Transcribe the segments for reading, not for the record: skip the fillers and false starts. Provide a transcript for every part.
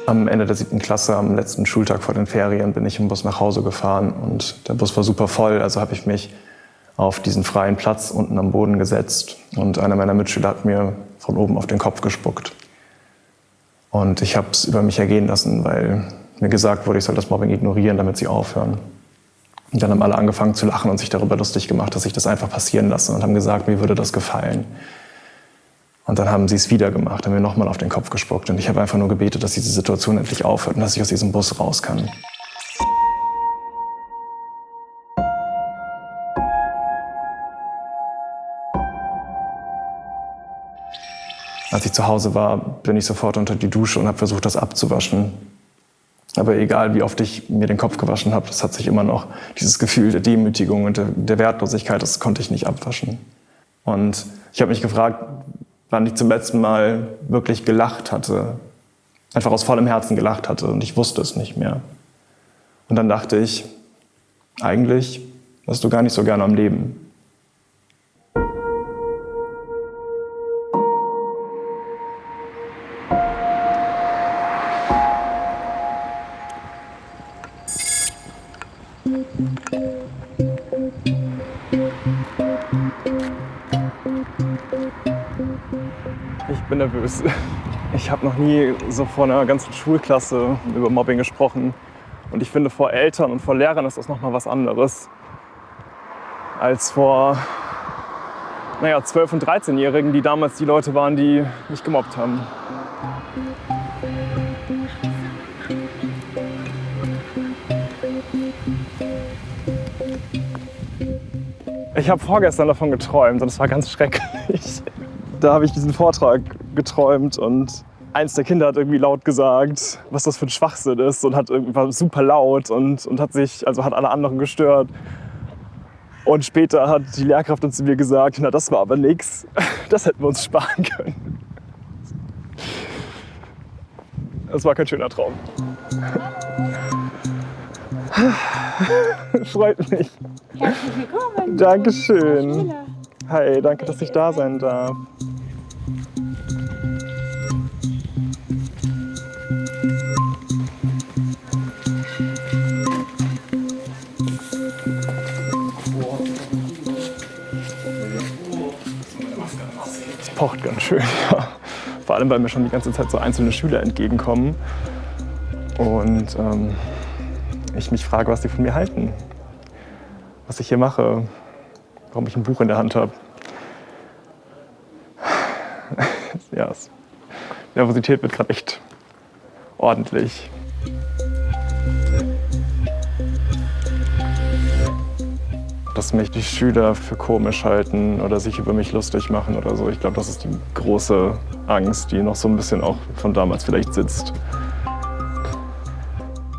Am Ende der 7. Klasse, am letzten Schultag vor den Ferien, bin ich im Bus nach Hause gefahren und der Bus war super voll. Also habe ich mich auf diesen freien Platz unten am Boden gesetzt und einer meiner Mitschüler hat mir von oben auf den Kopf gespuckt. Und ich habe es über mich ergehen lassen, weil mir gesagt wurde, ich soll das Mobbing ignorieren, damit sie aufhören. Und dann haben alle angefangen zu lachen und sich darüber lustig gemacht, dass ich das einfach passieren lasse und haben gesagt, mir würde das gefallen. Und dann haben sie es wieder gemacht, haben mir nochmal auf den Kopf gespuckt. Und ich habe einfach nur gebetet, dass diese Situation endlich aufhört und dass ich aus diesem Bus raus kann. Als ich zu Hause war, bin ich sofort unter die Dusche und habe versucht, das abzuwaschen. Aber egal, wie oft ich mir den Kopf gewaschen habe, das hat sich immer noch, dieses Gefühl der Demütigung und der Wertlosigkeit, das konnte ich nicht abwaschen. Und ich habe mich gefragt, wann ich zum letzten Mal wirklich gelacht hatte, einfach aus vollem Herzen gelacht hatte und ich wusste es nicht mehr. Und dann dachte ich, eigentlich warst du gar nicht so gerne am Leben. Ich bin nervös. Ich habe noch nie so vor einer ganzen Schulklasse über Mobbing gesprochen. Und ich finde, vor Eltern und vor Lehrern ist das nochmal was anderes als vor 12- und 13-Jährigen, die damals die Leute waren, die mich gemobbt haben. Ich habe vorgestern davon geträumt und es war ganz schrecklich. Da habe ich diesen Vortrag geträumt und eins der Kinder hat irgendwie laut gesagt, was das für ein Schwachsinn ist und war super laut und hat alle anderen gestört. Und später hat die Lehrkraft dann zu mir gesagt, na das war aber nix, das hätten wir uns sparen können. Das war kein schöner Traum. Freut mich. Herzlich willkommen. Dankeschön. Hi, danke, dass ich da sein darf. Es pocht ganz schön, ja. Vor allem, weil mir schon die ganze Zeit so einzelne Schüler entgegenkommen. Und ich mich frage, was die von mir halten. Was ich hier mache. Warum ich ein Buch in der Hand habe. Ja, Nervosität wird gerade echt ordentlich. Dass mich die Schüler für komisch halten oder sich über mich lustig machen oder so. Ich glaube, das ist die große Angst, die noch so ein bisschen auch von damals vielleicht sitzt.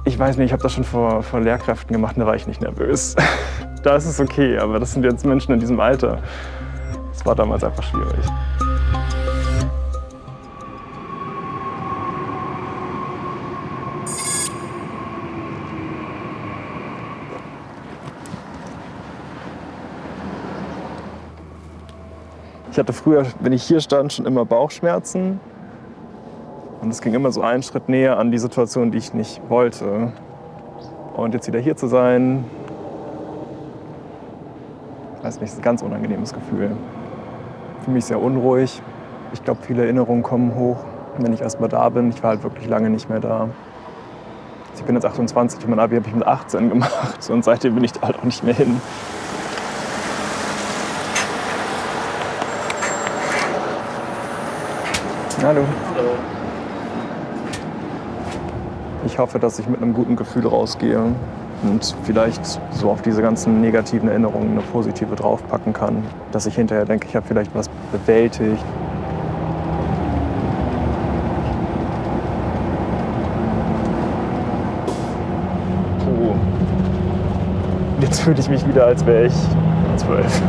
Ich weiß nicht, ich habe das schon vor Lehrkräften gemacht und da war ich nicht nervös. Da ist es okay, aber das sind jetzt Menschen in diesem Alter. Das war damals einfach schwierig. Ich hatte früher, wenn ich hier stand, schon immer Bauchschmerzen. Und es ging immer so einen Schritt näher an die Situation, die ich nicht wollte. Und jetzt wieder hier zu sein, ich weiß nicht, ist ein ganz unangenehmes Gefühl. Ich fühle mich sehr unruhig. Ich glaube, viele Erinnerungen kommen hoch, wenn ich erst mal da bin. Ich war halt wirklich lange nicht mehr da. Ich bin jetzt 28 und mein Abi habe ich mit 18 gemacht und seitdem bin ich da halt auch nicht mehr hin. Hallo. Hallo. Ich hoffe, dass ich mit einem guten Gefühl rausgehe und vielleicht so auf diese ganzen negativen Erinnerungen eine positive draufpacken kann. Dass ich hinterher denke, ich habe vielleicht was bewältigt. Puh. Jetzt fühle ich mich wieder, als wäre ich 12.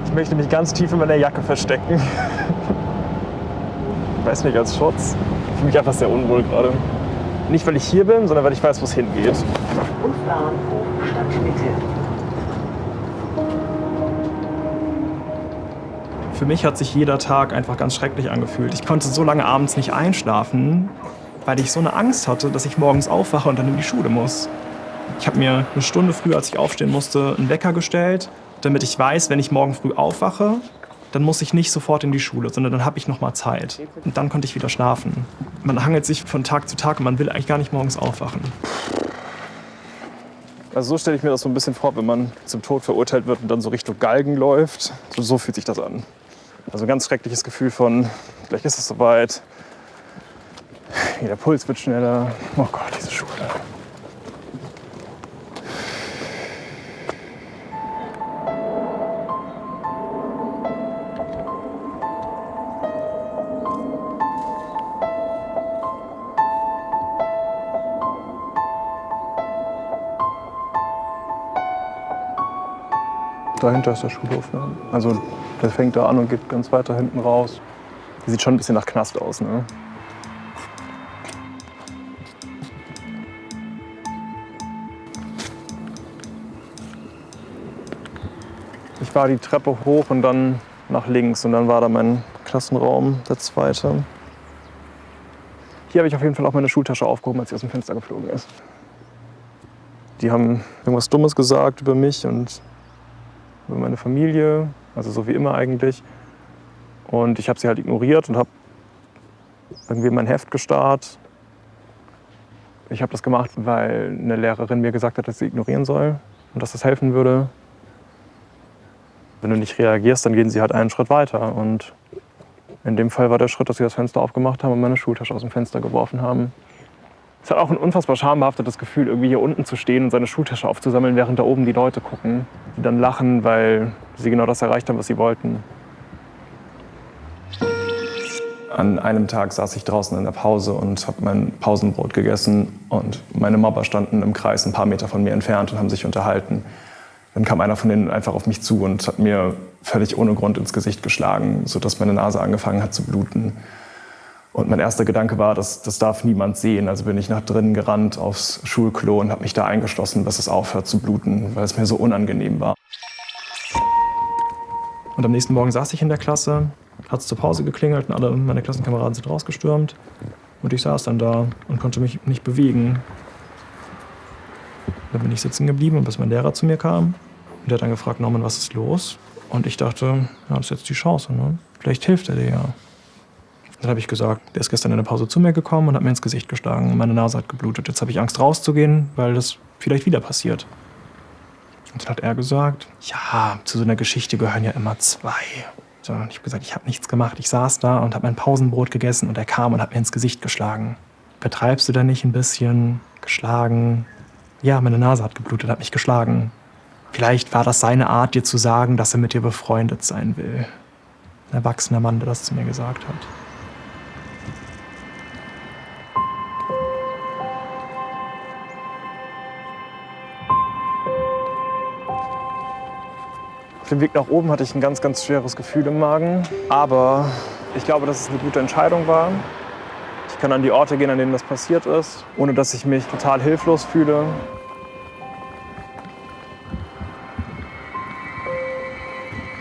Ich möchte mich ganz tief in meiner Jacke verstecken. Ich weiß nicht, als Schutz. Ich fühle mich einfach sehr unwohl gerade. Nicht, weil ich hier bin, sondern weil ich weiß, wo es hingeht. Busbahnhof Stadtmitte. Für mich hat sich jeder Tag einfach ganz schrecklich angefühlt. Ich konnte so lange abends nicht einschlafen, weil ich so eine Angst hatte, dass ich morgens aufwache und dann in die Schule muss. Ich habe mir eine Stunde früh, als ich aufstehen musste, einen Wecker gestellt, damit ich weiß, wenn ich morgen früh aufwache, dann muss ich nicht sofort in die Schule, sondern dann habe ich noch mal Zeit. Und dann konnte ich wieder schlafen. Man hangelt sich von Tag zu Tag und man will eigentlich gar nicht morgens aufwachen. Also so stelle ich mir das so ein bisschen vor, wenn man zum Tod verurteilt wird und dann so Richtung Galgen läuft. So fühlt sich das an. Also ein ganz schreckliches Gefühl von, gleich ist es soweit. Der Puls wird schneller. Oh Gott, diese Schule. Dahinter ist der Schulhof. Ne? Also der fängt da an und geht ganz weiter hinten raus. Die sieht schon ein bisschen nach Knast aus. Ne? Ich war die Treppe hoch und dann nach links und dann war da mein Klassenraum, der zweite. Hier habe ich auf jeden Fall auch meine Schultasche aufgehoben, als sie aus dem Fenster geflogen ist. Die haben irgendwas Dummes gesagt über mich und über meine Familie, also so wie immer eigentlich. Und ich habe sie halt ignoriert und habe irgendwie mein Heft gestarrt. Ich habe das gemacht, weil eine Lehrerin mir gesagt hat, dass ich sie ignorieren soll und dass das helfen würde. Wenn du nicht reagierst, dann gehen sie halt einen Schritt weiter. Und in dem Fall war der Schritt, dass sie das Fenster aufgemacht haben und meine Schultasche aus dem Fenster geworfen haben. Es hat auch ein unfassbar schambehaftetes Gefühl, irgendwie hier unten zu stehen und seine Schultasche aufzusammeln, während da oben die Leute gucken, die dann lachen, weil sie genau das erreicht haben, was sie wollten. An einem Tag saß ich draußen in der Pause und habe mein Pausenbrot gegessen und meine Mobber standen im Kreis ein paar Meter von mir entfernt und haben sich unterhalten. Dann kam einer von denen einfach auf mich zu und hat mir völlig ohne Grund ins Gesicht geschlagen, sodass meine Nase angefangen hat zu bluten. Und mein erster Gedanke war, das darf niemand sehen. Also bin ich nach drinnen gerannt aufs Schulklo und habe mich da eingeschlossen, bis es aufhört zu bluten, weil es mir so unangenehm war. Und am nächsten Morgen saß ich in der Klasse, hat es zur Pause geklingelt und alle meine Klassenkameraden sind rausgestürmt. Und ich saß dann da und konnte mich nicht bewegen. Dann bin ich sitzen geblieben, bis mein Lehrer zu mir kam. Und der hat dann gefragt, Norman, was ist los? Und ich dachte, ja, das ist jetzt die Chance, ne? Vielleicht hilft er dir ja. Dann habe ich gesagt, der ist gestern in der Pause zu mir gekommen und hat mir ins Gesicht geschlagen. Und meine Nase hat geblutet. Jetzt habe ich Angst, rauszugehen, weil das vielleicht wieder passiert. Und dann hat er gesagt, ja, zu so einer Geschichte gehören ja immer zwei. So, und ich habe gesagt, ich habe nichts gemacht. Ich saß da und habe mein Pausenbrot gegessen und er kam und hat mir ins Gesicht geschlagen. Betreibst du da nicht ein bisschen? Geschlagen? Ja, meine Nase hat geblutet, hat mich geschlagen. Vielleicht war das seine Art, dir zu sagen, dass er mit dir befreundet sein will. Ein erwachsener Mann, der das zu mir gesagt hat. Auf dem Weg nach oben hatte ich ein ganz, ganz schweres Gefühl im Magen. Aber ich glaube, dass es eine gute Entscheidung war. Ich kann an die Orte gehen, an denen das passiert ist, ohne dass ich mich total hilflos fühle.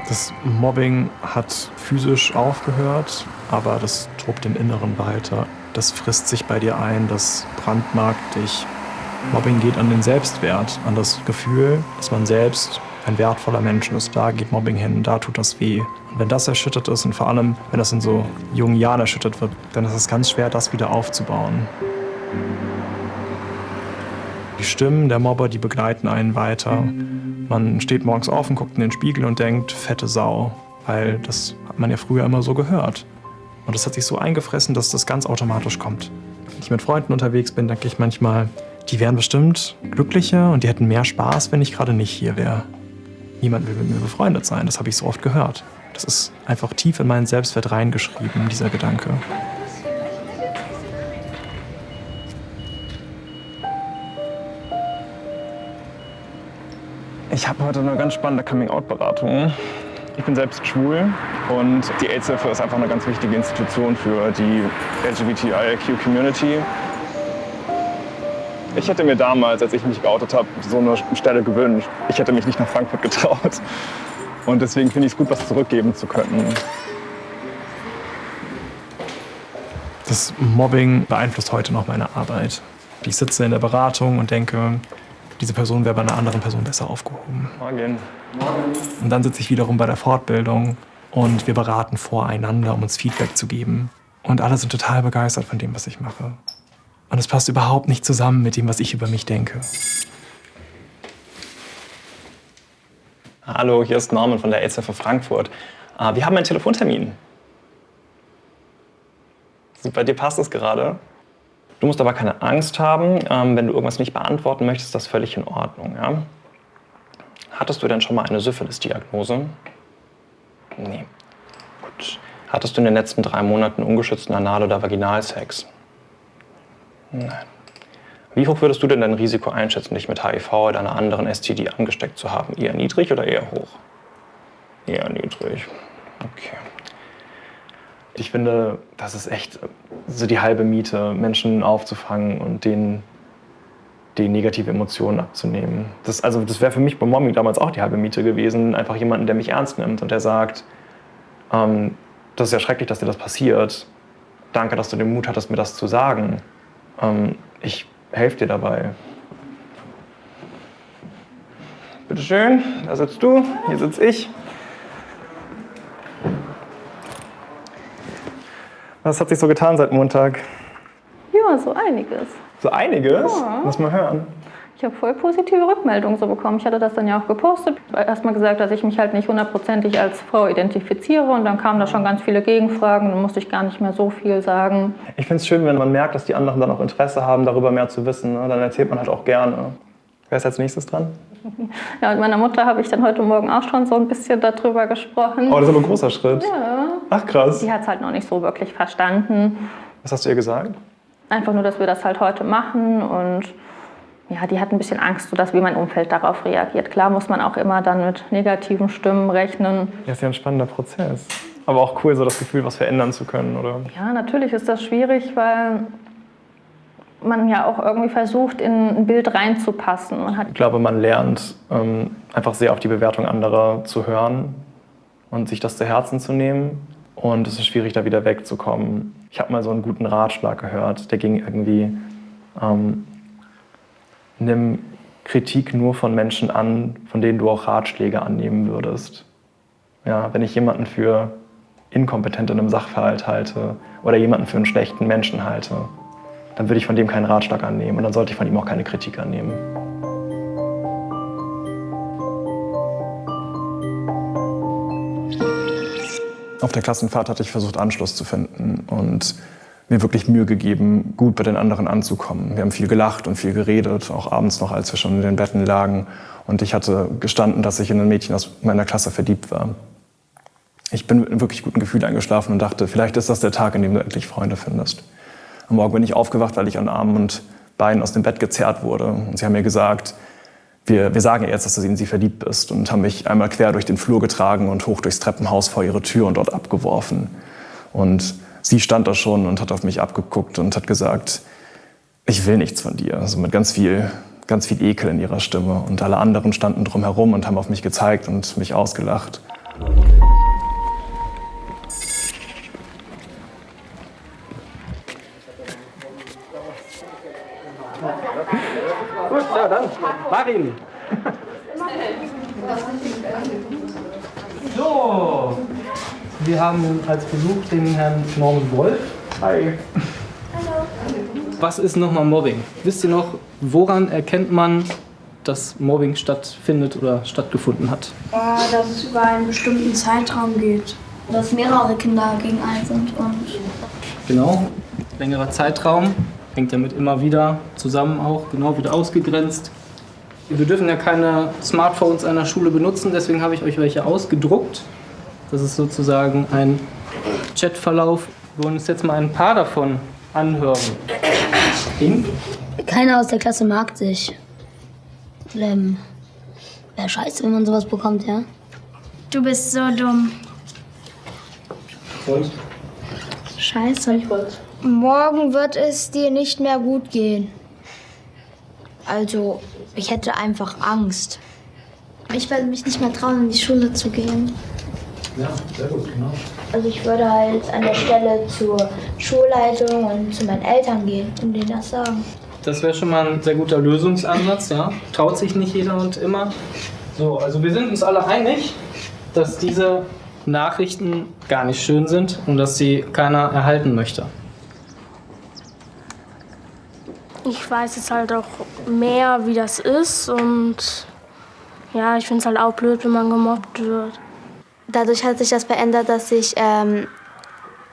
Das Mobbing hat physisch aufgehört, aber das tobt im Inneren weiter. Das frisst sich bei dir ein, das brandmarkt dich. Mobbing geht an den Selbstwert, an das Gefühl, dass man selbst ein wertvoller Mensch ist. Da geht Mobbing hin, da tut das weh. Und wenn das erschüttert ist und vor allem, wenn das in so jungen Jahren erschüttert wird, dann ist es ganz schwer, das wieder aufzubauen. Die Stimmen der Mobber, die begleiten einen weiter. Man steht morgens auf und guckt in den Spiegel und denkt, fette Sau. Weil das hat man ja früher immer so gehört. Und das hat sich so eingefressen, dass das ganz automatisch kommt. Wenn ich mit Freunden unterwegs bin, denke ich manchmal, die wären bestimmt glücklicher und die hätten mehr Spaß, wenn ich gerade nicht hier wäre. Niemand will mit mir befreundet sein, das habe ich so oft gehört. Das ist einfach tief in meinen Selbstwert reingeschrieben, dieser Gedanke. Ich habe heute eine ganz spannende Coming-out-Beratung. Ich bin selbst schwul und die AIDS-Hilfe ist einfach eine ganz wichtige Institution für die LGBTIQ-Community. Ich hätte mir damals, als ich mich geoutet habe, so eine Stelle gewünscht. Ich hätte mich nicht nach Frankfurt getraut. Und deswegen finde ich es gut, was zurückgeben zu können. Das Mobbing beeinflusst heute noch meine Arbeit. Ich sitze in der Beratung und denke, diese Person wäre bei einer anderen Person besser aufgehoben. Morgen. Und dann sitze ich wiederum bei der Fortbildung und wir beraten voreinander, um uns Feedback zu geben. Und alle sind total begeistert von dem, was ich mache. Und es passt überhaupt nicht zusammen mit dem, was ich über mich denke. Hallo, hier ist Norman von der AIDS-Hilfe Frankfurt. Wir haben einen Telefontermin. Bei dir passt es gerade. Du musst aber keine Angst haben. Wenn du irgendwas nicht beantworten möchtest, ist das völlig in Ordnung. Ja? Hattest du denn schon mal eine Syphilis-Diagnose? Nee. Gut. Hattest du in den letzten 3 Monaten ungeschützten Anal- oder Vaginalsex? Nein. Wie hoch würdest du denn dein Risiko einschätzen, dich mit HIV oder einer anderen STD angesteckt zu haben? Eher niedrig oder eher hoch? Eher niedrig. Okay. Ich finde, das ist echt so die halbe Miete, Menschen aufzufangen und denen die negative Emotionen abzunehmen. Das wäre für mich bei Mobbing damals auch die halbe Miete gewesen. Einfach jemanden, der mich ernst nimmt und der sagt, das ist ja schrecklich, dass dir das passiert. Danke, dass du den Mut hattest, mir das zu sagen. Ich helfe dir dabei. Bitte schön, da sitzt du, hier sitze ich. Was hat sich so getan seit Montag? Ja, so einiges. So einiges? Ja. Lass mal hören. Ich habe voll positive Rückmeldungen so bekommen. Ich hatte das dann ja auch gepostet. Erstmal gesagt, dass ich mich halt nicht 100%ig als Frau identifiziere. Und dann kamen da schon ganz viele Gegenfragen. Dann musste ich gar nicht mehr so viel sagen. Ich finde es schön, wenn man merkt, dass die anderen dann auch Interesse haben, darüber mehr zu wissen. Ne? Dann erzählt man halt auch gerne. Wer ist als nächstes dran? Ja, mit meiner Mutter habe ich dann heute Morgen auch schon so ein bisschen darüber gesprochen. Oh, das ist aber ein großer Schritt. Ja. Ach, krass. Die hat es halt noch nicht so wirklich verstanden. Was hast du ihr gesagt? Einfach nur, dass wir das halt heute machen. Und ja, die hat ein bisschen Angst, wie mein Umfeld darauf reagiert. Klar muss man auch immer dann mit negativen Stimmen rechnen. Ja, ist ja ein spannender Prozess. Aber auch cool, so das Gefühl, was verändern zu können, oder? Ja, natürlich ist das schwierig, weil man ja auch irgendwie versucht, in ein Bild reinzupassen. Ich glaube, man lernt einfach sehr auf die Bewertung anderer zu hören und sich das zu Herzen zu nehmen. Und es ist schwierig, da wieder wegzukommen. Ich habe mal so einen guten Ratschlag gehört, der ging irgendwie, nimm Kritik nur von Menschen an, von denen du auch Ratschläge annehmen würdest. Ja, wenn ich jemanden für inkompetent in einem Sachverhalt halte oder jemanden für einen schlechten Menschen halte, dann würde ich von dem keinen Ratschlag annehmen und dann sollte ich von ihm auch keine Kritik annehmen. Auf der Klassenfahrt hatte ich versucht, Anschluss zu finden und mir wirklich Mühe gegeben, gut bei den anderen anzukommen. Wir haben viel gelacht und viel geredet, auch abends noch, als wir schon in den Betten lagen. Und ich hatte gestanden, dass ich in ein Mädchen aus meiner Klasse verliebt war. Ich bin mit einem wirklich guten Gefühl eingeschlafen und dachte, vielleicht ist das der Tag, an dem du endlich Freunde findest. Am Morgen bin ich aufgewacht, weil ich an Armen und Beinen aus dem Bett gezerrt wurde. Und sie haben mir gesagt, wir sagen ihr jetzt, dass du in sie verliebt bist. Und haben mich einmal quer durch den Flur getragen und hoch durchs Treppenhaus vor ihre Tür und dort abgeworfen. Und sie stand da schon und hat auf mich abgeguckt und hat gesagt, ich will nichts von dir. Also mit ganz viel Ekel in ihrer Stimme. Und alle anderen standen drumherum und haben auf mich gezeigt und mich ausgelacht. Gut, ja dann, Marin. So, wir haben als Besuch den Herrn Norman Wolf. Hi. Was ist nochmal Mobbing? Wisst ihr noch, woran erkennt man, dass Mobbing stattfindet oder stattgefunden hat? Dass es über einen bestimmten Zeitraum geht. Dass mehrere Kinder gegen einen sind und Genau, längerer Zeitraum, hängt damit immer wieder zusammen auch, genau, wird ausgegrenzt. Wir dürfen ja keine Smartphones einer Schule benutzen, deswegen habe ich euch welche ausgedruckt. Das ist sozusagen ein Chatverlauf. Wir wollen uns jetzt mal ein paar davon anhören. keiner aus der Klasse mag sich. Wäre scheiße, wenn man sowas bekommt, ja? Du bist so dumm. Und? Scheiße. Morgen wird es dir nicht mehr gut gehen. Also, ich hätte einfach Angst. Ich werde mich nicht mehr trauen, in die Schule zu gehen. Ja, sehr gut, genau. Also ich würde halt an der Stelle zur Schulleitung und zu meinen Eltern gehen und denen das sagen. Das wäre schon mal ein sehr guter Lösungsansatz, ja. Traut sich nicht jeder und immer. So, also wir sind uns alle einig, dass diese Nachrichten gar nicht schön sind und dass sie keiner erhalten möchte. Ich weiß jetzt halt auch mehr, wie das ist und ja, ich finde es halt auch blöd, wenn man gemobbt wird. Dadurch hat sich das verändert, dass ich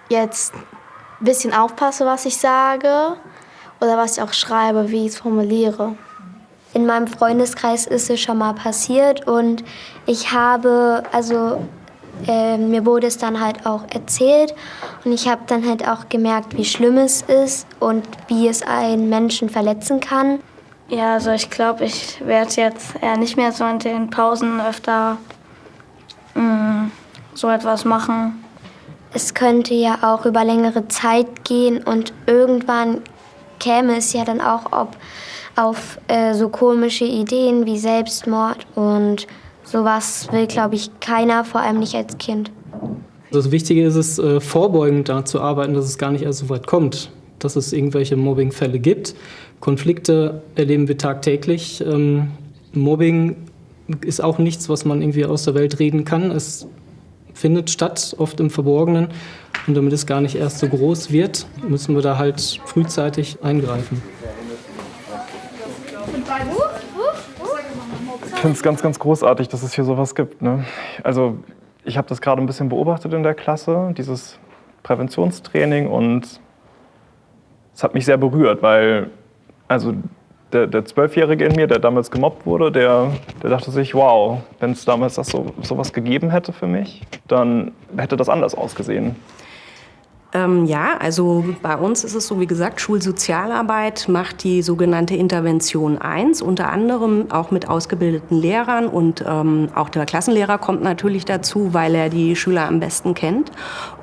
jetzt ein bisschen aufpasse, was ich sage oder was ich auch schreibe, wie ich es formuliere. In meinem Freundeskreis ist es schon mal passiert und ich habe, mir wurde es dann halt auch erzählt und ich habe dann halt auch gemerkt, wie schlimm es ist und wie es einen Menschen verletzen kann. Ja, also ich glaube, ich werde jetzt eher nicht mehr so in den Pausen öfter so etwas machen. Es könnte ja auch über längere Zeit gehen und irgendwann käme es ja dann auch auf so komische Ideen wie Selbstmord und sowas will, glaube ich, keiner, vor allem nicht als Kind. Das Wichtige ist es, vorbeugend daran zu arbeiten, dass es gar nicht erst so weit kommt, dass es irgendwelche Mobbingfälle gibt. Konflikte erleben wir tagtäglich. Mobbing ist auch nichts, was man irgendwie aus der Welt reden kann. Es findet statt, oft im Verborgenen. Und damit es gar nicht erst so groß wird, müssen wir da halt frühzeitig eingreifen. Ich finde es ganz, ganz großartig, dass es hier sowas gibt. Ne? Also ich habe das gerade ein bisschen beobachtet in der Klasse, dieses Präventionstraining, und es hat mich sehr berührt, weil also der 12-Jährige in mir, der damals gemobbt wurde, der dachte sich, wow, wenn es damals sowas gegeben hätte für mich, dann hätte das anders ausgesehen. Ja, also bei uns ist es so, wie gesagt, Schulsozialarbeit macht die sogenannte Intervention 1, unter anderem auch mit ausgebildeten Lehrern, und auch der Klassenlehrer kommt natürlich dazu, weil er die Schüler am besten kennt.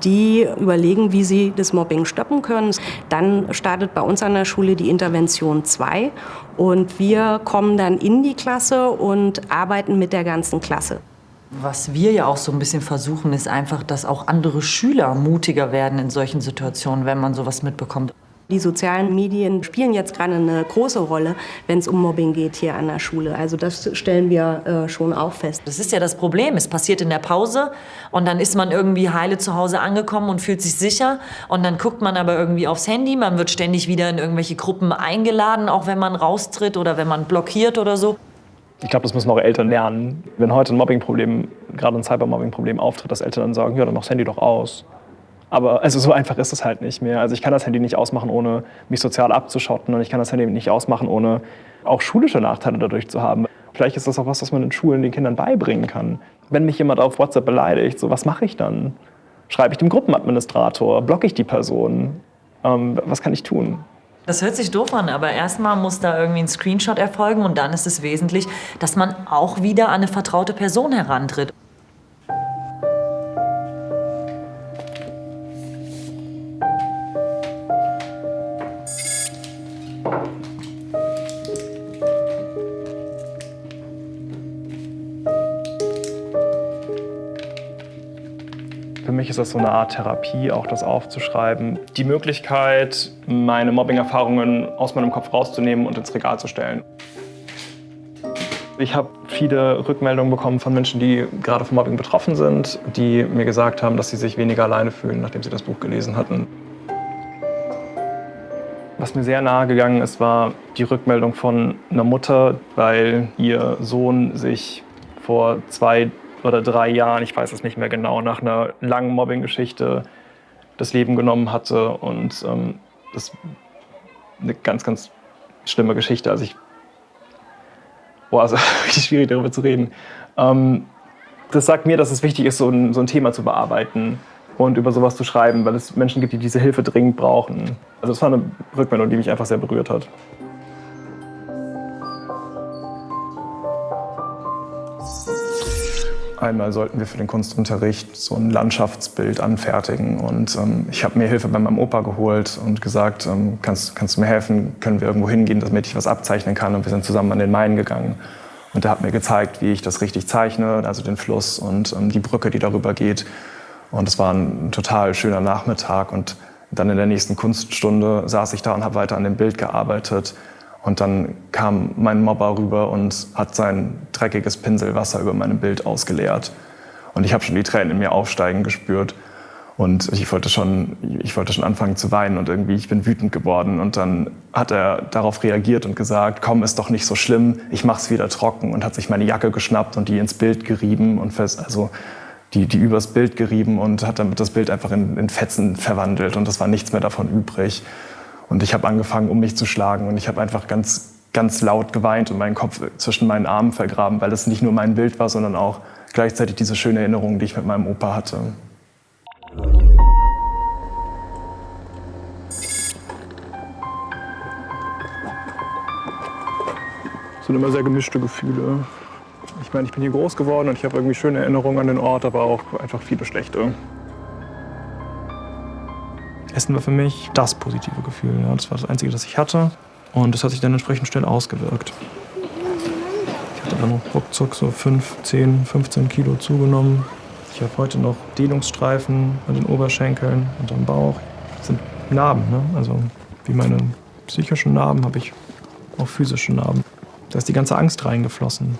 Die überlegen, wie sie das Mobbing stoppen können. Dann startet bei uns an der Schule die Intervention 2 und wir kommen dann in die Klasse und arbeiten mit der ganzen Klasse. Was wir ja auch so ein bisschen versuchen, ist einfach, dass auch andere Schüler mutiger werden in solchen Situationen, wenn man sowas mitbekommt. Die sozialen Medien spielen jetzt gerade eine große Rolle, wenn es um Mobbing geht hier an der Schule. Also das stellen wir schon auch fest. Das ist ja das Problem. Es passiert in der Pause und dann ist man irgendwie heile zu Hause angekommen und fühlt sich sicher. Und dann guckt man aber irgendwie aufs Handy. Man wird ständig wieder in irgendwelche Gruppen eingeladen, auch wenn man raustritt oder wenn man blockiert oder so. Ich glaube, das müssen auch Eltern lernen. Wenn heute ein Mobbingproblem, gerade ein Cybermobbing-Problem auftritt, dass Eltern dann sagen, ja, dann mach das Handy doch aus. Aber also so einfach ist es halt nicht mehr. Also ich kann das Handy nicht ausmachen, ohne mich sozial abzuschotten, und ich kann das Handy nicht ausmachen, ohne auch schulische Nachteile dadurch zu haben. Vielleicht ist das auch was man in Schulen den Kindern beibringen kann. Wenn mich jemand auf WhatsApp beleidigt, so, was mache ich dann? Schreibe ich dem Gruppenadministrator? Blocke ich die Person? Was kann ich tun? Das hört sich doof an, aber erstmal muss da irgendwie ein Screenshot erfolgen, und dann ist es wesentlich, dass man auch wieder an eine vertraute Person herantritt. Für mich ist das so eine Art Therapie, auch das aufzuschreiben. Die Möglichkeit, meine Mobbing-Erfahrungen aus meinem Kopf rauszunehmen und ins Regal zu stellen. Ich habe viele Rückmeldungen bekommen von Menschen, die gerade vom Mobbing betroffen sind, die mir gesagt haben, dass sie sich weniger alleine fühlen, nachdem sie das Buch gelesen hatten. Was mir sehr nahe gegangen ist, war die Rückmeldung von einer Mutter, weil ihr Sohn sich vor 2 oder 3 Jahren, ich weiß es nicht mehr genau, nach einer langen Mobbing-Geschichte das Leben genommen hatte. Und das ist eine ganz, ganz schlimme Geschichte. Also es ist richtig schwierig, darüber zu reden. Das sagt mir, dass es wichtig ist, so ein Thema zu bearbeiten und über sowas zu schreiben, weil es Menschen gibt, die diese Hilfe dringend brauchen. Also das war eine Rückmeldung, die mich einfach sehr berührt hat. Einmal sollten wir für den Kunstunterricht so ein Landschaftsbild anfertigen. Und ich habe mir Hilfe bei meinem Opa geholt und gesagt, kannst du mir helfen, können wir irgendwo hingehen, damit ich was abzeichnen kann. Und wir sind zusammen an den Main gegangen Und der hat mir gezeigt, wie ich das richtig zeichne, also den Fluss und die Brücke, die darüber geht. Und es war ein total schöner Nachmittag. Und dann in der nächsten Kunststunde saß ich da und habe weiter an dem Bild gearbeitet. Und dann kam mein Mobber rüber und hat sein dreckiges Pinselwasser über meinem Bild ausgeleert. Und ich habe schon die Tränen in mir aufsteigen gespürt. Und ich wollte schon anfangen zu weinen und irgendwie, ich bin wütend geworden. Und dann hat er darauf reagiert und gesagt, komm, ist doch nicht so schlimm, ich mach's wieder trocken. Und hat sich meine Jacke geschnappt und die ins Bild gerieben und die übers Bild gerieben und hat damit das Bild einfach in Fetzen verwandelt. Und es war nichts mehr davon übrig. Und ich habe angefangen, um mich zu schlagen. Und ich habe einfach ganz, ganz laut geweint und meinen Kopf zwischen meinen Armen vergraben, weil es nicht nur mein Bild war, sondern auch gleichzeitig diese schöne Erinnerung, die ich mit meinem Opa hatte. Es sind immer sehr gemischte Gefühle. Ich meine, ich bin hier groß geworden und ich habe irgendwie schöne Erinnerungen an den Ort, aber auch einfach viele schlechte. Essen war für mich das positive Gefühl. Ja. Das war das Einzige, das ich hatte. Und das hat sich dann entsprechend schnell ausgewirkt. Ich hatte dann ruckzuck so 5, 10, 15 Kilo zugenommen. Ich habe heute noch Dehnungsstreifen an den Oberschenkeln und am Bauch. Das sind Narben, ne? Also wie meine psychischen Narben habe ich auch physische Narben. Da ist die ganze Angst reingeflossen.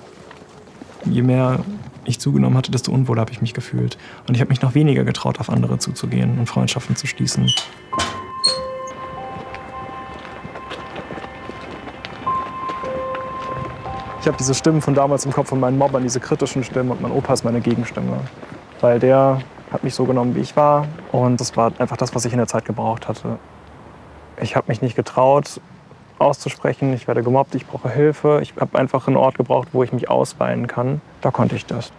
Je mehr ich zugenommen hatte, desto unwohler habe ich mich gefühlt. Und ich habe mich noch weniger getraut, auf andere zuzugehen und Freundschaften zu schließen. Ich habe diese Stimmen von damals im Kopf von meinen Mobbern, diese kritischen Stimmen, und mein Opa ist meine Gegenstimme. Weil der hat mich so genommen, wie ich war. Und das war einfach das, was ich in der Zeit gebraucht hatte. Ich habe mich nicht getraut, auszusprechen, ich werde gemobbt, ich brauche Hilfe. Ich habe einfach einen Ort gebraucht, wo ich mich ausweinen kann. Da konnte ich das.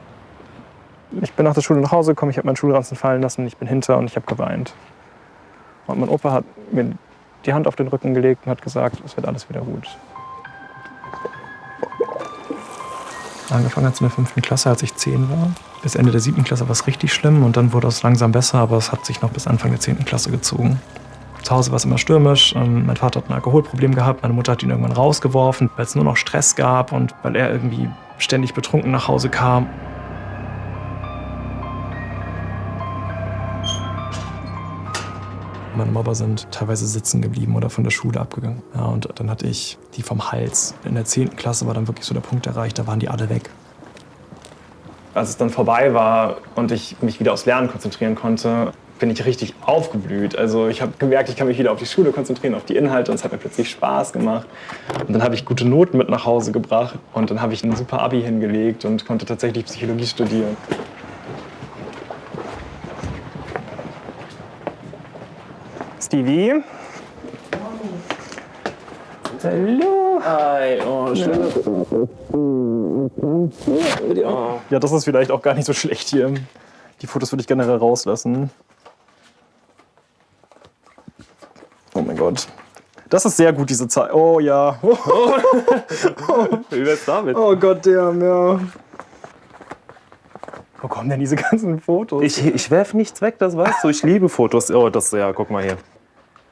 Ich bin nach der Schule nach Hause gekommen, ich habe meinen Schulranzen fallen lassen, ich bin hinter und ich habe geweint. Und mein Opa hat mir die Hand auf den Rücken gelegt und hat gesagt, es wird alles wieder gut. Angefangen hat es in der 5. Klasse, als ich 10 war. Bis Ende der 7. Klasse war es richtig schlimm und dann wurde es langsam besser, aber es hat sich noch bis Anfang der 10. Klasse gezogen. Zu Hause war es immer stürmisch. Mein Vater hat ein Alkoholproblem gehabt, meine Mutter hat ihn irgendwann rausgeworfen, weil es nur noch Stress gab und weil er irgendwie ständig betrunken nach Hause kam. Meine Mobber sind teilweise sitzen geblieben oder von der Schule abgegangen. Ja, und dann hatte ich die vom Hals. In der 10. Klasse war dann wirklich so der Punkt erreicht, da waren die alle weg. Als es dann vorbei war und ich mich wieder aufs Lernen konzentrieren konnte, bin ich richtig aufgeblüht. Also ich habe gemerkt, ich kann mich wieder auf die Schule konzentrieren, auf die Inhalte, und es hat mir plötzlich Spaß gemacht. Und dann habe ich gute Noten mit nach Hause gebracht und dann habe ich ein super Abi hingelegt und konnte tatsächlich Psychologie studieren. Stevie? Hallo. Hi. Oh, schön. Ja, das ist vielleicht auch gar nicht so schlecht hier. Die Fotos würde ich generell rauslassen. Oh mein Gott. Das ist sehr gut, diese Zeit. Oh ja. Wie wär's damit? Oh Gott, ja. Wo kommen denn diese ganzen Fotos? Ich werfe nichts weg, das weißt du. Ich liebe Fotos. Oh, das, ja, guck mal hier.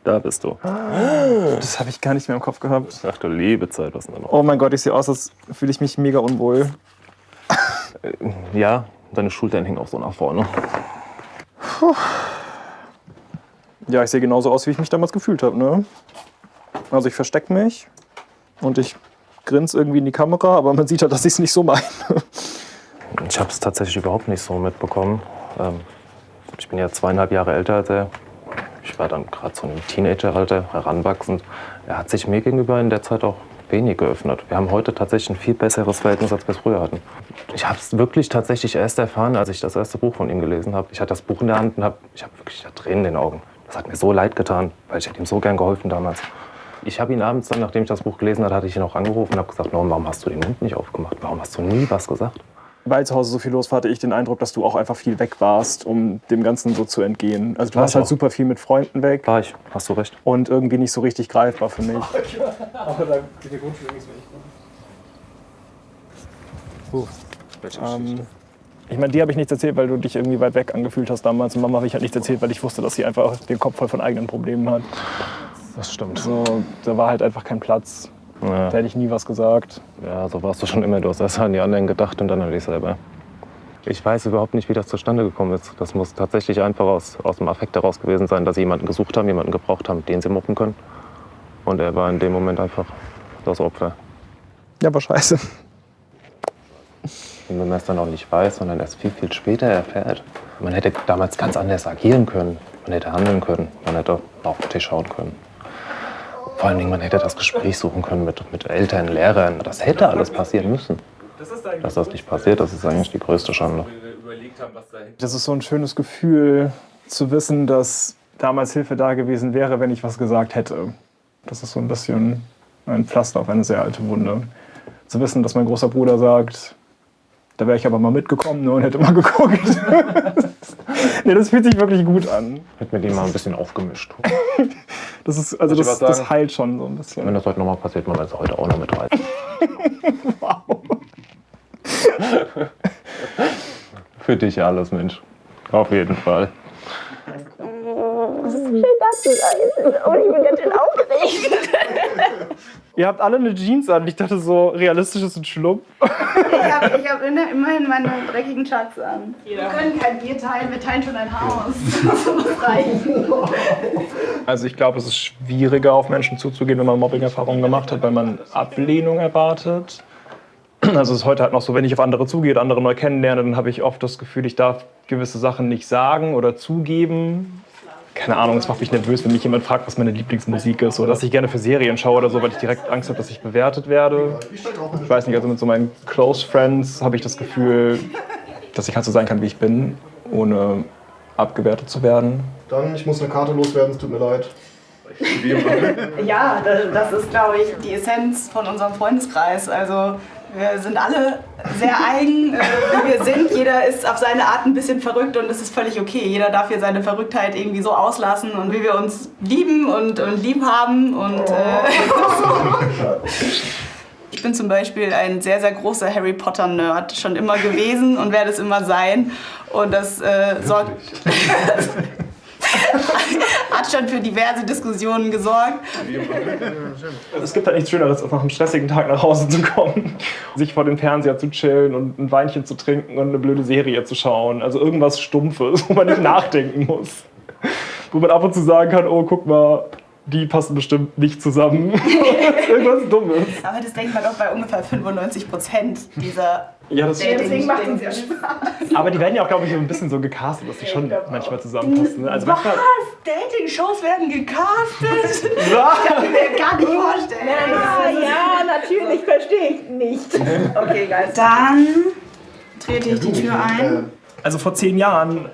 Da bist du. Das habe ich gar nicht mehr im Kopf gehabt. Ach du liebe Zeit, was denn da noch? Oh mein Gott, ich sehe aus, als fühle ich mich mega unwohl. Ja, deine Schultern hängen auch so nach vorne. Ja, ich sehe genauso aus, wie ich mich damals gefühlt habe, ne? Also ich verstecke mich und ich grinse irgendwie in die Kamera, aber man sieht halt, dass ich es nicht so meine. Ich habe es tatsächlich überhaupt nicht so mitbekommen. Ich bin ja 2,5 Jahre älter als er. Ich war dann gerade so im Teenageralter, heranwachsend. Er hat sich mir gegenüber in der Zeit auch wenig geöffnet. Wir haben heute tatsächlich ein viel besseres Verhältnis, als wir es früher hatten. Ich habe es wirklich tatsächlich erst erfahren, als ich das erste Buch von ihm gelesen habe. Ich hatte das Buch in der Hand und ich habe wirklich Tränen in den Augen. Das hat mir so leid getan, weil ich hätte ihm so gern geholfen damals. Ich habe ihn abends dann, nachdem ich das Buch gelesen hatte, hatte ich ihn auch angerufen und habe gesagt, Norm, warum hast du den Mund nicht aufgemacht? Warum hast du nie was gesagt? Weil zu Hause so viel los war, hatte ich den Eindruck, dass du auch einfach viel weg warst, um dem Ganzen so zu entgehen. Also du warst halt super viel mit Freunden weg. War ich, hast du recht. Und irgendwie nicht so richtig greifbar für mich. Aber da geht der Grundschule nichts mehr. Ich meine, dir habe ich nichts erzählt, weil du dich irgendwie weit weg angefühlt hast damals. Und Mama habe ich halt nichts erzählt, weil ich wusste, dass sie einfach den Kopf voll von eigenen Problemen hat. Das stimmt. So, da war halt einfach kein Platz. Da hätte ich nie was gesagt. Ja, so warst du schon immer. Du hast erst an die anderen gedacht und dann an dich selber. Ich weiß überhaupt nicht, wie das zustande gekommen ist. Das muss tatsächlich einfach aus dem Affekt heraus gewesen sein, dass sie jemanden gesucht haben, jemanden gebraucht haben, den sie mobben können. Und er war in dem Moment einfach das Opfer. Ja, aber scheiße. Und wenn man es dann auch nicht weiß, sondern erst viel, viel später erfährt. Man hätte damals ganz anders agieren können. Man hätte handeln können. Man hätte auf den Tisch schauen können. Vor allen Dingen, man hätte das Gespräch suchen können mit Eltern, Lehrern. Das hätte alles passieren müssen. Dass das nicht passiert, das ist eigentlich die größte Schande. Das ist so ein schönes Gefühl, zu wissen, dass damals Hilfe da gewesen wäre, wenn ich was gesagt hätte. Das ist so ein bisschen ein Pflaster auf eine sehr alte Wunde. Zu wissen, dass mein großer Bruder sagt, da wäre ich aber mal mitgekommen und hätte mal geguckt. Nee, das fühlt sich wirklich gut an. Hätte mit ihm mal ein bisschen aufgemischt. Das ist, also das heilt schon so ein bisschen. Wenn das heute nochmal passiert, man es heute auch noch mit rein. Wow. Für dich alles, Mensch. Auf jeden Fall. Das ist schön, dass du da bist. Und ich bin ganz schön aufgeregt. Ihr habt alle eine Jeans an. Ich dachte, so realistisch ist ein Schlumpf. Ich hab immerhin meine dreckigen Chucks an. Wir können kein Bier teilen, wir teilen schon ein Haus. Das muss reichen. Also ich glaube, es ist schwieriger, auf Menschen zuzugehen, wenn man Mobbing-Erfahrungen gemacht hat, weil man Ablehnung erwartet. Also es ist heute halt noch so, wenn ich auf andere zugehe, andere neu kennenlerne, dann habe ich oft das Gefühl, ich darf gewisse Sachen nicht sagen oder zugeben. Keine Ahnung, es macht mich nervös, wenn mich jemand fragt, was meine Lieblingsmusik ist oder dass ich gerne für Serien schaue oder so, weil ich direkt Angst habe, dass ich bewertet werde. Ich weiß nicht, also mit so meinen Close Friends habe ich das Gefühl, dass ich halt so sein kann, wie ich bin, ohne abgewertet zu werden. Dann, ich muss eine Karte loswerden, es tut mir leid. Ja, das ist, glaube ich, die Essenz von unserem Freundeskreis. Also wir sind alle sehr eigen, wie wir sind. Jeder ist auf seine Art ein bisschen verrückt und es ist völlig okay. Jeder darf hier seine Verrücktheit irgendwie so auslassen und wie wir uns lieben und lieb haben. Und, ich bin zum Beispiel ein sehr, sehr großer Harry Potter-Nerd, schon immer gewesen und werde es immer sein. Und das sorgt... hat schon für diverse Diskussionen gesorgt. Es gibt halt nichts Schöneres, als nach einem stressigen Tag nach Hause zu kommen, sich vor dem Fernseher zu chillen und ein Weinchen zu trinken und eine blöde Serie zu schauen. Also irgendwas Stumpfes, wo man nicht nachdenken muss. Wo man ab und zu sagen kann, oh, guck mal, die passen bestimmt nicht zusammen. Irgendwas Dummes. Aber das denkt man doch bei ungefähr 95% dieser Deswegen macht uns ja Spaß. Aber die werden ja auch, glaube ich, ein bisschen so gecastet, dass die schon manchmal zusammenpassen. Also was? Dating-Shows werden gecastet? Ja. Ich kann mir gar nicht vorstellen. Ja, natürlich, verstehe ich nicht. Okay, geil. Dann trete ich die Tür ein. Also vor 10 Jahren,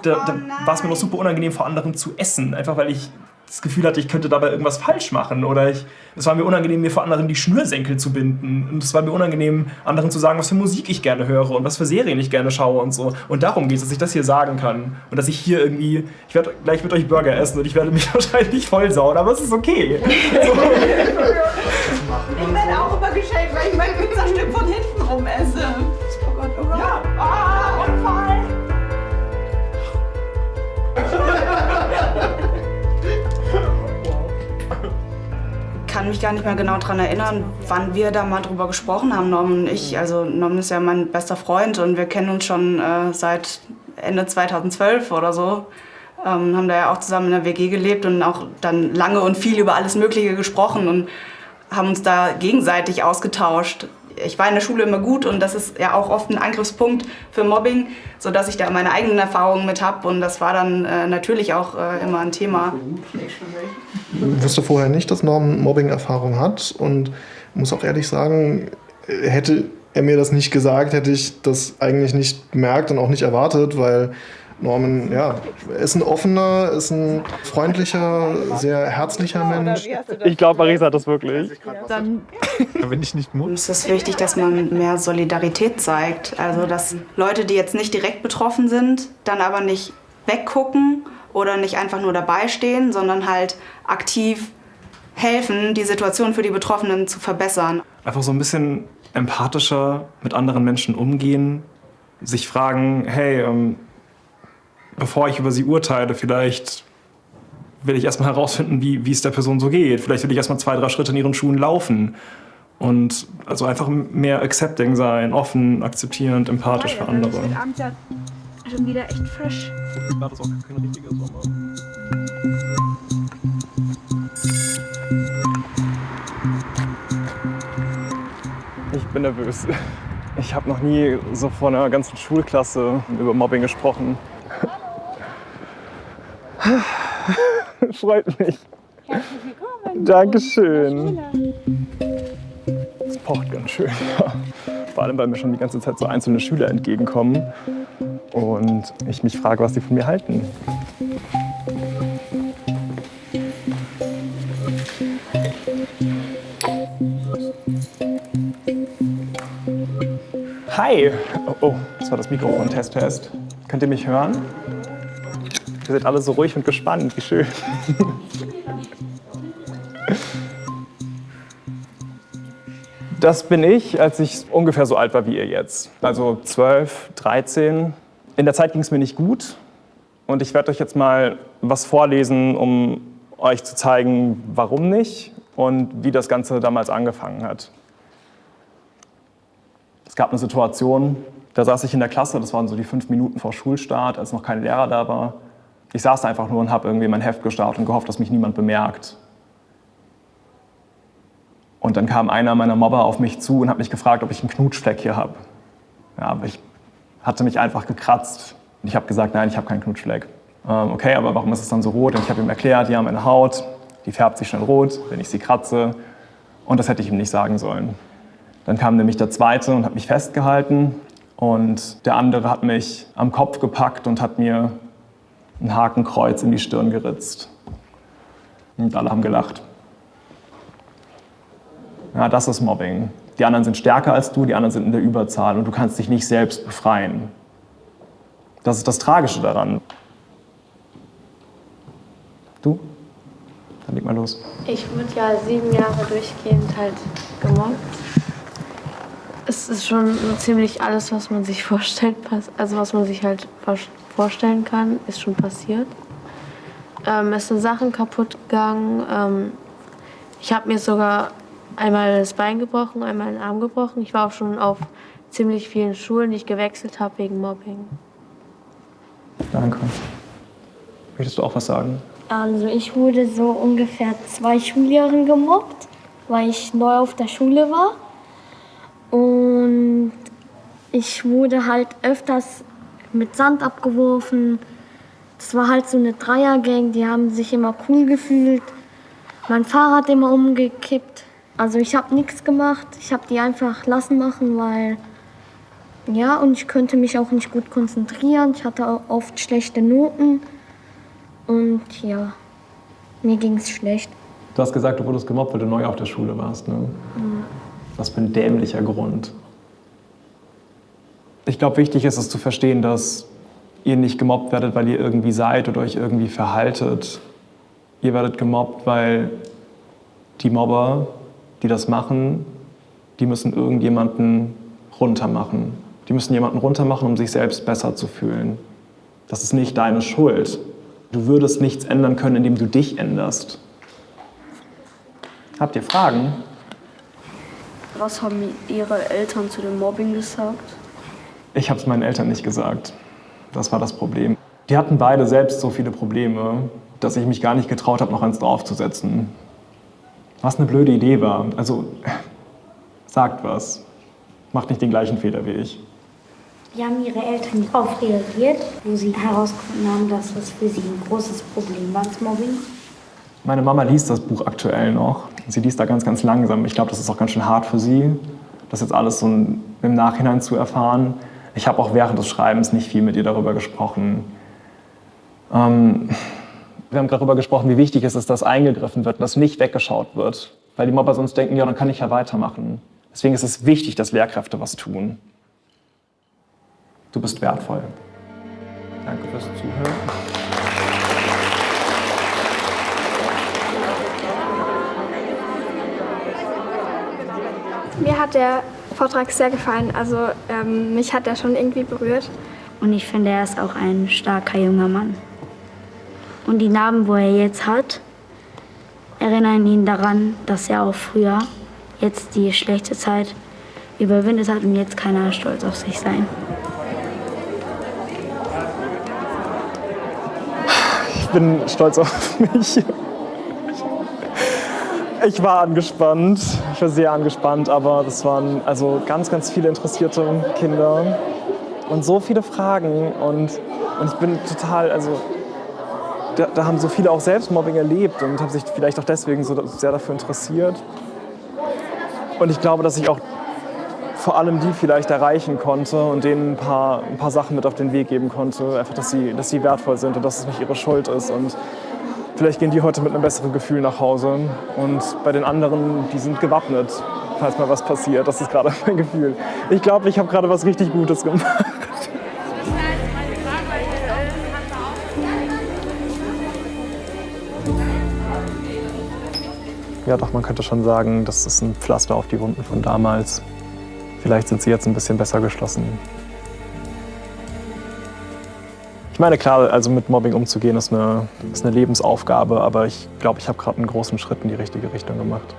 da war es mir noch super unangenehm, vor anderen zu essen. Einfach weil ich das Gefühl hatte, ich könnte dabei irgendwas falsch machen. Oder es war mir unangenehm, mir vor anderen die Schnürsenkel zu binden. Und es war mir unangenehm, anderen zu sagen, was für Musik ich gerne höre und was für Serien ich gerne schaue und so. Und darum geht es, dass ich das hier sagen kann. Und dass ich hier irgendwie, ich werde gleich mit euch Burger essen und ich werde mich wahrscheinlich vollsauen, aber es ist okay. So. Ich werde auch immer geschenkt, weil ich mein Pizzastück von hinten rum esse. Oh Gott, oh Gott. Ja. Ah, Unfall. Ich kann mich gar nicht mehr genau daran erinnern, wann wir da mal drüber gesprochen haben, Norman und ich. Also Norman ist ja mein bester Freund und wir kennen uns schon seit Ende 2012 oder so. Haben da ja auch zusammen in der WG gelebt und auch dann lange und viel über alles Mögliche gesprochen und haben uns da gegenseitig ausgetauscht. Ich war in der Schule immer gut und das ist ja auch oft ein Angriffspunkt für Mobbing, sodass ich da meine eigenen Erfahrungen mit habe und das war dann natürlich auch immer ein Thema. Ich wusste vorher nicht, dass Norman Mobbing-Erfahrung hat und muss auch ehrlich sagen, hätte er mir das nicht gesagt, hätte ich das eigentlich nicht bemerkt und auch nicht erwartet, weil Norman, ja, ist ein offener, ist ein freundlicher, sehr herzlicher Mensch. Ich glaube, Marisa hat das wirklich. Dann bin ich nicht mutig. ist es wichtig, dass man mehr Solidarität zeigt. Also, dass Leute, die jetzt nicht direkt betroffen sind, dann aber nicht weggucken oder nicht einfach nur dabei stehen, sondern halt aktiv helfen, die Situation für die Betroffenen zu verbessern. Einfach so ein bisschen empathischer mit anderen Menschen umgehen, sich fragen, hey, bevor ich über sie urteile, vielleicht will ich erstmal herausfinden, wie es der Person so geht. Vielleicht will ich erstmal 2, 3 Schritte in ihren Schuhen laufen. Und also einfach mehr accepting sein, offen, akzeptierend, empathisch für andere. Das wird abends ja schon wieder echt frisch. War das auch kein richtiger Sommer. Ich bin nervös. Ich habe noch nie so vor einer ganzen Schulklasse über Mobbing gesprochen. Freut mich. Herzlich willkommen. Dankeschön. Es pocht ganz schön. Ja. Vor allem, weil mir schon die ganze Zeit so einzelne Schüler entgegenkommen und ich mich frage, was sie von mir halten. Hi! Oh, das war das Mikrofon. Test, Test. Könnt ihr mich hören? Ihr seid alle so ruhig und gespannt. Wie schön. Das bin ich, als ich ungefähr so alt war wie ihr jetzt. Also 12, 13. In der Zeit ging es mir nicht gut. Und ich werde euch jetzt mal was vorlesen, um euch zu zeigen, warum nicht und wie das Ganze damals angefangen hat. Es gab eine Situation, da saß ich in der Klasse, das waren so die 5 Minuten vor Schulstart, als noch kein Lehrer da war. Ich saß da einfach nur und habe irgendwie mein Heft gestarrt und gehofft, dass mich niemand bemerkt. Und dann kam einer meiner Mobber auf mich zu und hat mich gefragt, ob ich einen Knutschfleck hier habe. Ja, aber ich hatte mich einfach gekratzt. Und ich habe gesagt, nein, ich habe keinen Knutschfleck. Okay, aber warum ist es dann so rot? Und ich habe ihm erklärt, ja, meine Haut, die färbt sich schnell rot, wenn ich sie kratze. Und das hätte ich ihm nicht sagen sollen. Dann kam nämlich der Zweite und hat mich festgehalten. Und der andere hat mich am Kopf gepackt und hat mir ein Hakenkreuz in die Stirn geritzt. Und alle haben gelacht. Ja, das ist Mobbing. Die anderen sind stärker als du, die anderen sind in der Überzahl und du kannst dich nicht selbst befreien. Das ist das Tragische daran. Du? Dann leg mal los. Ich wurde ja 7 Jahre durchgehend halt gemobbt. Es ist schon so ziemlich alles, was man sich vorstellt, also was man sich halt vorstellen kann, ist schon passiert. Es sind Sachen kaputt gegangen. Ich habe mir sogar einmal das Bein gebrochen, einmal den Arm gebrochen. Ich war auch schon auf ziemlich vielen Schulen, die ich gewechselt habe wegen Mobbing. Danke. Möchtest du auch was sagen? Also ich wurde so ungefähr 2 Schuljahren gemobbt, weil ich neu auf der Schule war. Und ich wurde halt öfters mit Sand abgeworfen. Das war halt so eine Dreiergang, die haben sich immer cool gefühlt. Mein Fahrrad immer umgekippt. Also ich habe nichts gemacht, ich habe die einfach lassen machen, weil ja, und ich konnte mich auch nicht gut konzentrieren. Ich hatte auch oft schlechte Noten und ja, mir ging es schlecht. Du hast gesagt, du wurdest gemobbt, weil du neu auf der Schule warst, ne? Ja. Was für ein dämlicher Grund. Ich glaube, wichtig ist es zu verstehen, dass ihr nicht gemobbt werdet, weil ihr irgendwie seid oder euch irgendwie verhaltet. Ihr werdet gemobbt, weil die Mobber, die das machen, die müssen irgendjemanden runtermachen. Die müssen jemanden runtermachen, um sich selbst besser zu fühlen. Das ist nicht deine Schuld. Du würdest nichts ändern können, indem du dich änderst. Habt ihr Fragen? Was haben Ihre Eltern zu dem Mobbing gesagt? Ich habe es meinen Eltern nicht gesagt. Das war das Problem. Die hatten beide selbst so viele Probleme, dass ich mich gar nicht getraut habe, noch eins draufzusetzen. Was eine blöde Idee war. Also, sagt was. Macht nicht den gleichen Fehler wie ich. Wie haben Ihre Eltern darauf reagiert, wo Sie herausgefunden haben, dass das für Sie ein großes Problem war, das Mobbing? Meine Mama liest das Buch aktuell noch. Sie liest da ganz, ganz langsam. Ich glaube, das ist auch ganz schön hart für sie, das jetzt alles so im Nachhinein zu erfahren. Ich habe auch während des Schreibens nicht viel mit ihr darüber gesprochen. Wir haben darüber gesprochen, wie wichtig es ist, dass eingegriffen wird, dass nicht weggeschaut wird. Weil die Mobber sonst denken, ja, dann kann ich ja weitermachen. Deswegen ist es wichtig, dass Lehrkräfte was tun. Du bist wertvoll. Danke fürs Zuhören. Mir hat der Vortrag sehr gefallen. Also mich hat er schon irgendwie berührt. Und ich finde, er ist auch ein starker junger Mann. Und die Narben, wo er jetzt hat, erinnern ihn daran, dass er auch früher jetzt die schlechte Zeit überwindet hat und jetzt kann er stolz auf sich sein. Ich bin stolz auf mich. Ich war angespannt, ich war sehr angespannt, aber das waren also ganz, ganz viele interessierte Kinder und so viele Fragen und ich bin total, also da haben so viele auch selbst Mobbing erlebt und haben sich vielleicht auch deswegen so sehr dafür interessiert. Und ich glaube, dass ich auch vor allem die vielleicht erreichen konnte und denen ein paar Sachen mit auf den Weg geben konnte, einfach, dass sie wertvoll sind und dass es nicht ihre Schuld ist. Und vielleicht gehen die heute mit einem besseren Gefühl nach Hause. Und bei den anderen, die sind gewappnet, falls mal was passiert. Das ist gerade mein Gefühl. Ich glaube, ich habe gerade was richtig Gutes gemacht. Ja, doch, man könnte schon sagen, das ist ein Pflaster auf die Wunden von damals. Vielleicht sind sie jetzt ein bisschen besser geschlossen. Ich meine, klar, also mit Mobbing umzugehen ist eine Lebensaufgabe, aber ich glaube, ich habe gerade einen großen Schritt in die richtige Richtung gemacht.